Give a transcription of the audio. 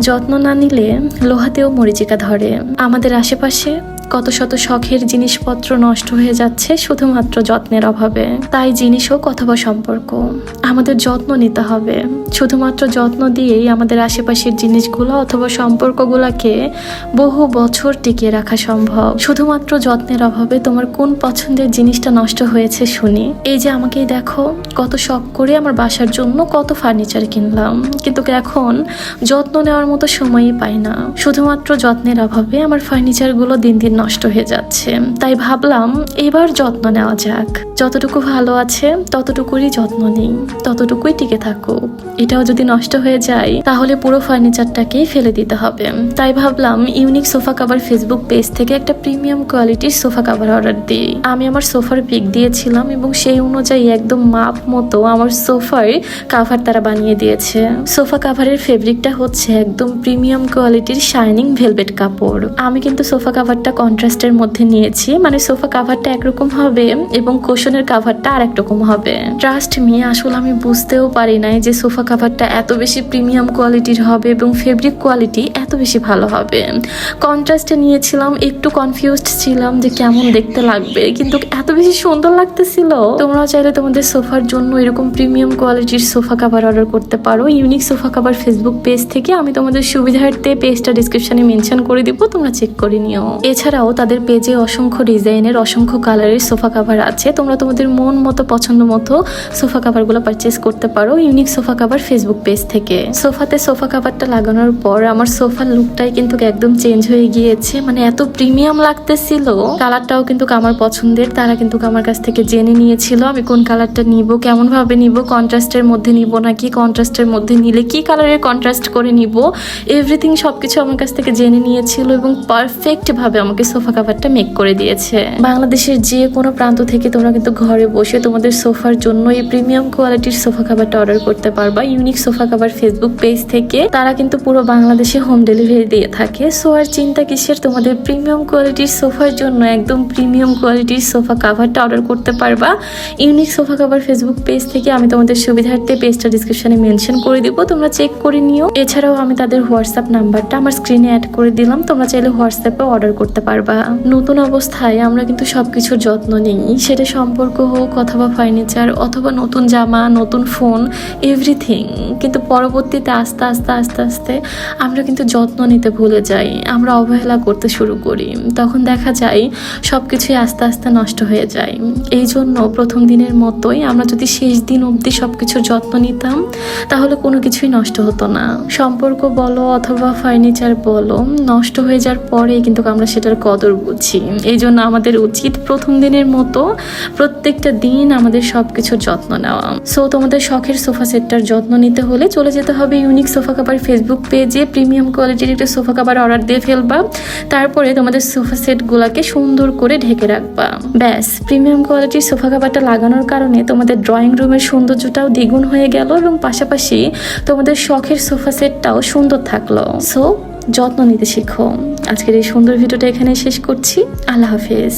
যত্ন না নিলে লোহাতেও মরিচিকা ধরে। আমাদের আশেপাশে কত শত শখের জিনিসপত্র নষ্ট হয়ে যাচ্ছে শুধুমাত্র যত্নের অভাবে। তাই জিনিস হোক অথবা সম্পর্ক, আমাদের যত্ন নিতে হবে। শুধুমাত্র যত্ন দিয়েই আমাদের আশেপাশের জিনিসগুলো অথবা সম্পর্কগুলোকে বহু বছর টিকিয়ে রাখা সম্ভব। শুধুমাত্র যত্নের অভাবে তোমার কোন পছন্দের জিনিসটা নষ্ট হয়েছে শুনি। এই যে আমাকেই দেখো, কত শখ করে আমার বাসার জন্য কত ফার্নিচার কিনলাম, কিন্তু এখন যত্ন নেওয়ার মতো সময়ই পাই না। শুধুমাত্র যত্নের অভাবে আমার ফার্নিচারগুলো দিন দিন নষ্ট হয়ে যাচ্ছে। তাই ভাবলাম এবার যত্ন নেওয়া যাক। যতটুকু ভালো আছে ততটুকুরই যত্ন নিই, ততটুকুই টিকে থাকুক। এটাও যদি নষ্ট হয়ে যায় তাহলে পুরো ফার্নিচারটাকেই ফেলে দিতে হবে। তাই ভাবলাম unique sofa cover Facebook page থেকে একটা প্রিমিয়াম কোয়ালিটির সোফা কাভার অর্ডার দিই। আমি আমার সোফার পিক দিয়েছিলাম এবং সেই অনুযায়ী একদম মাপ মতো আমার সোফার কাভার তারা বানিয়ে দিয়েছে। সোফা কাভারের ফেব্রিকটা হচ্ছে একদম প্রিমিয়াম কোয়ালিটির শাইনিং ভেলভেট কাপড়। আমি কিন্তু সোফা কাভারটা কন্ট্রাস্টের মধ্যে নিয়েছি, মানে সোফা কাভারটা একরকম হবে এবং কোশনের কাভারটা আর একরকম হবে। ট্রাস্ট মি, আসলে আমি বুঝতেও পারি নাই যে সোফা কাভারটা এত বেশি প্রিমিয়াম কোয়ালিটির হবে এবং ফেব্রিক কোয়ালিটি এত বেশি ভালো হবে। কন্ট্রাস্টে নিয়েছিলাম, একটু কনফিউজড ছিলাম যে কেমন দেখতে লাগবে, কিন্তু এত বেশি সুন্দর লাগতেছিল। তোমরাও চাইলে তোমাদের সোফার জন্য এরকম প্রিমিয়াম কোয়ালিটির সোফা কাভার অর্ডার করতে পারো unique sofa cover Facebook page থেকে। আমি তোমাদের সুবিধার্থে পেজটা ডিসক্রিপশনে মেনশন করে দিব, তোমরা চেক করে নিও। এছাড়াও তাদের পেজে অসংখ্য ডিজাইনের অসংখ্য কালারের সোফা কাভার আছে। তোমরা তোমাদের মন মতো পছন্দ মতো সোফা কাভারগুলো পারচেস করতে পারো unique sofa cover Facebook page থেকে। সোফাতে সোফা কাভারটা লাগানোর পর আমার সোফার লুকটাই কিন্তু একদম চেঞ্জ হয়ে গিয়েছে, মানে এত প্রিমিয়াম লাগতেছিল। কালারটাও কিন্তু আমার পছন্দের, তারা কিন্তু আমার কাছ থেকে জেনে নিয়েছিল আমি কোন কালারটা নিব, কেমন ভাবে নিব, কন্ট্রাস্টের মধ্যে নিব নাকি কন্ট্রাস্টের মধ্যে নিলে কি কালারের কন্ট্রাস্ট করে নিব, এভরিথিং সবকিছু আমার কাছ থেকে জেনে নিয়েছিল এবং পারফেক্ট ভাবে আমাকে সোফা কাভারটা মেক করে দিয়েছে। বাংলাদেশের যে কোনো প্রান্ত থেকে তোমরা কিন্তু ঘরে বসে তোমাদের সোফার জন্য এই প্রিমিয়াম কোয়ালিটির সোফা কাভারটা অর্ডার করতে পারবা unique sofa cover Facebook page থেকে। তারা কিন্তু পুরো বাংলাদেশে হোম ডেলিভারি দিয়ে থাকে। সো আর চিন্তা কিসের, তোমাদের প্রিমিয়াম কোয়ালিটির সোফার জন্য একদম প্রিমিয়াম কোয়ালিটির সোফা কাভারটা অর্ডার করতে পারবা unique sofa cover Facebook page থেকে। আমি তোমাদের সুবিধার্থে পেজটা ডিসক্রিপশনে মেনশন করে দিব, তোমরা চেক করে নিও। এছাড়াও আমি তাদের হোয়াটসঅ্যাপ নাম্বারটা আমার স্ক্রিনে অ্যাড করে দিলাম, তোমরা চাইলে হোয়াটসঅ্যাপে অর্ডার করতে পারবা। নতুন অবস্থায় আমরা কিন্তু সবকিছুর যত্ন নিই, সেটা সম্পর্ক হোক অথবা ফার্নিচার অথবা নতুন জামা, নতুন ফোন, এভরিথিং। কিন্তু পরবর্তীতে আস্তে আস্তে আস্তে আস্তে আমরা কিন্তু যত্ন নিতে ভুলে যাই, আমরা অবহেলা করতে শুরু করি। তখন দেখা যায় সবকিছুই আস্তে আস্তে নষ্ট হয়ে যায়। এই জন্য প্রথম দিনের মতোই আমরা যদি শেষ দিন অবধি সবকিছুর যত্ন নিতাম তাহলে কোনো কিছুই নষ্ট হতো না। সম্পর্ক বলো অথবা ফার্নিচার বলো, নষ্ট হয়ে যাওয়ার পরে কিন্তু আমরা সেটার কদর বুঝি। এই জন্য আমাদের উচিত প্রথম দিনের মতো প্রত্যেকটা দিন আমাদের সবকিছুর যত্ন নেওয়া। সো তোমাদের শখের সোফা সেটটার যত্ন নিতে হলে চলে যেতে হবে ইউনিক সোফা কাভার ফেসবুক পেজে, প্রিমিয়াম কোয়ালিটির একটা সোফা কাভার অর্ডার দিয়ে ফেলবা। তারপরে তোমাদের সোফা সেটগুলোকে সুন্দর করে ঢেকে রাখবা। ব্যাস, প্রিমিয়াম কোয়ালিটির সোফা কাভারটা লাগানোর কারণে তোমাদের ড্রয়িং রুমের সৌন্দর্যটাও দ্বিগুণ হয়ে গেল এবং পাশাপাশি তোমাদের শখের সোফা সেটটাও সুন্দর থাকলো। সো যত্ন নিতে শিখো। আজকের এই সুন্দর ভিডিওটা এখানে শেষ করছি। আল্লাহ হাফেজ।